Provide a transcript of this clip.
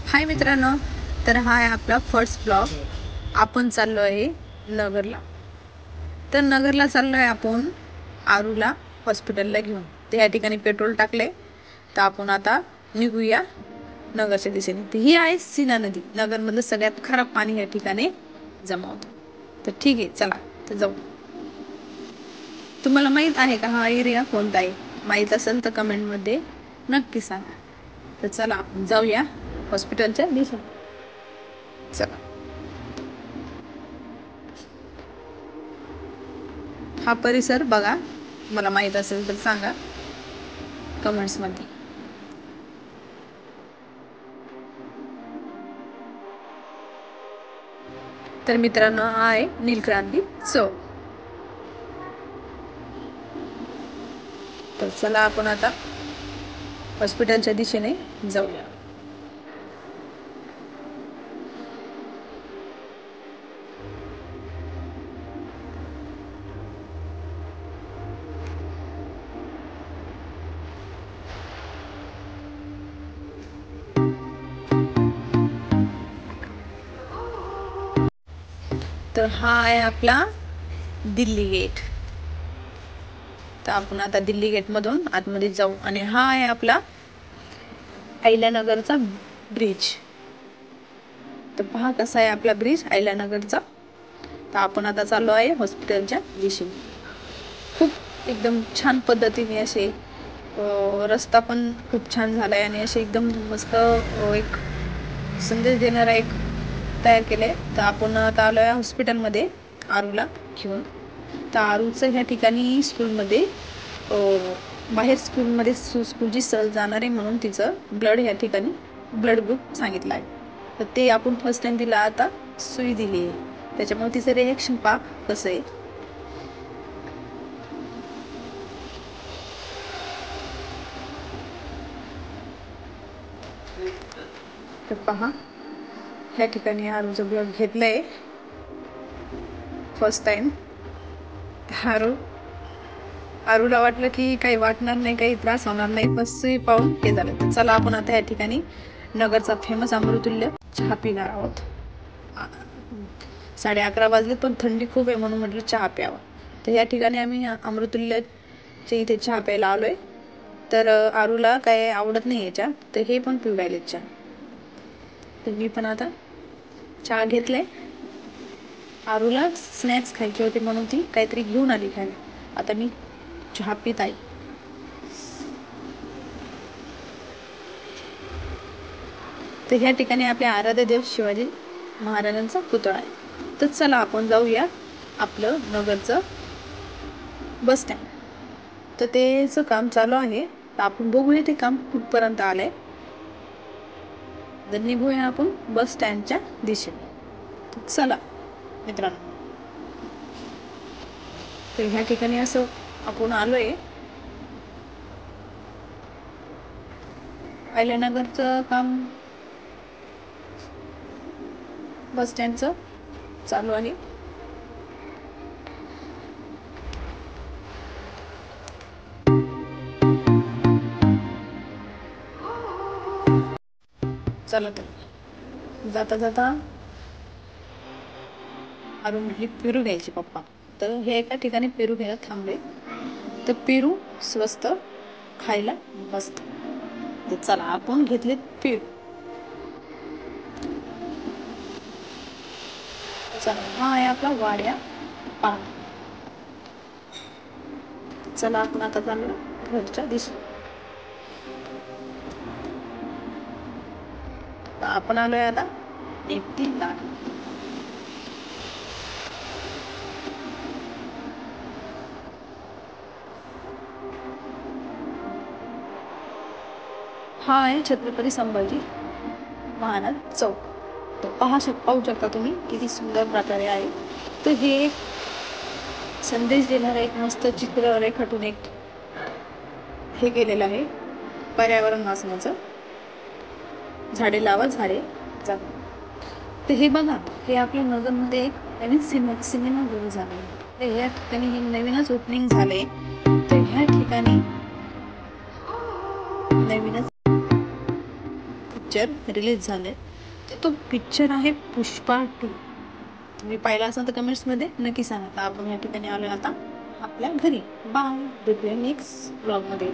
हाय मित्रांनो, तर हा आहे आपला फर्स्ट ब्लॉग. आपण चाललो आहे नगरला. तर नगरला चाललो आहे आपण आरूला हॉस्पिटलला घेऊन. तर या ठिकाणी पेट्रोल टाकले, तर आपण आता निघूया नगरच्या दिशेने. तर ही आहे सीना नदी. नगरमधलं सगळ्यात खराब पाणी या ठिकाणी जमा होतं. तर ठीक आहे, चला तर जाऊ. तुम्हाला माहीत आहे का हा एरिया कोणता आहे? माहीत असेल तर कमेंटमध्ये नक्की सांगा. तर चला आपण जाऊया हॉस्पिटलच्या दिशेने. चला. हा परिसर बघा, मला माहीत असेल तर सांगा कमेंट्समध्ये. तर मित्रांनो, हा आहे नीलक्रांती चौक. तर चला आपण आता हॉस्पिटलच्या दिशेने जाऊया. तर हा आहे आपला दिल्ली गेट. तर आपण आता दिल्ली गेट मधून आतमध्ये जाऊ. आणि हा आहे आपला अहिल्यानगरचा ब्रिज. तर पहा कसा आहे आपला ब्रिज अहिल्यानगरचा. तर आपण आता चाललो आहे हॉस्पिटलच्या दिशेने. खूप एकदम छान पद्धतीने असे रस्ता पण खूप छान झालाय आणि असे एकदम मस्त एक संदेश देणारा एक तयार केले. तर आपण आता आलो आहे हॉस्पिटलमध्ये आरूला घेऊन. तर आरूचं ह्या ठिकाणी स्कूलमध्ये बाहेर स्कूलची सहल जाणार आहे, म्हणून तिचं ब्लड ह्या ठिकाणी ब्लड ग्रुप सांगितलं आहे. तर ते आपण फर्स्ट टाइम तिला आता सुई दिली आहे, त्याच्यामुळे तिचं रिॲक्शन पहा कसं आहे. तर पहा, ह्या ठिकाणी आरूचं ब्लड घेतलंय फर्स्ट टाइम. आरूला वाटलं की काही वाटणार नाही, काही त्रास होणार नाही, बस पाहून हे झालं. तर चला आपण आता या ठिकाणी नगरचा फेमस अमृतुल्य चहा पिणार आहोत. 11:30 वाजले, पण थंडी खूप आहे म्हणून म्हटलं चहा प्यावा. तर या ठिकाणी आम्ही अमृतुल्यच्या इथे चहा प्यायला आलोय. तर आरूला काय आवडत नाही याच्या, तर हे पण पिऊ राहिले चहा. तर मी पण आता चहा घेतलाय. आरूला स्नॅक्स खायचे होते म्हणून ती काहीतरी घेऊन आली खायला. आता मी चहा पित आहे. तर ह्या ठिकाणी आपल्या आराध्य देव शिवाजी महाराजांचा पुतळा आहे. तर चला आपण जाऊया आपलं नगरचं बस स्टँड. तर तेच काम चालू आहे, तर आपण बघूया ते काम कुठपर्यंत आलंय. तर निघूया आपण बस स्टँडच्या दिशेने. चला मित्रांनो. तर ह्या ठिकाणी असं आपण आलोय. अहिल्यानगरचं काम बस स्टँडचं चालू आहे. चला तर जाता जाता आरू म्हटली पेरू घ्यायची पप्पा. तर हे एका ठिकाणी पेरू घ्यायला थांबले. तर पेरू स्वस्त, खायला मस्त. तर चला आपण घेतले पेरू. चला, हा आहे आपला वाड्या पान. चला आपण आता चाललो घरच्या दिशेने. आपण आलोय आता एकटीला. हा आहे छत्रपती संभाजी महाराज चौक. तर पाहू शकता तुम्ही किती सुंदर प्रकारे आहे. तर हे एक संदेश देणारं एक मस्त चित्र रेखाटून एक हे केलेलं आहे, पर्यावरण वाचण्याचं. झाडे लावा, झाडे जगवा. तर हे बघा, हे आपल्या नगरमध्ये एक नवीन सिनेमागृह झालं. तर ह्या ठिकाणी हे नवीनच ओपनिंग झाले. तर ह्या ठिकाणी नवीनच पिक्चर रिलीज झाले, तर तो पिक्चर आहे पुष्पा 2. तुम्ही पाहिला असाल तर कमेंट्समध्ये नक्की सांगा. आपण या ठिकाणी आलो आता आपल्या घरी. बाय, भेटूया नेक्स्ट ब्लॉगमध्ये.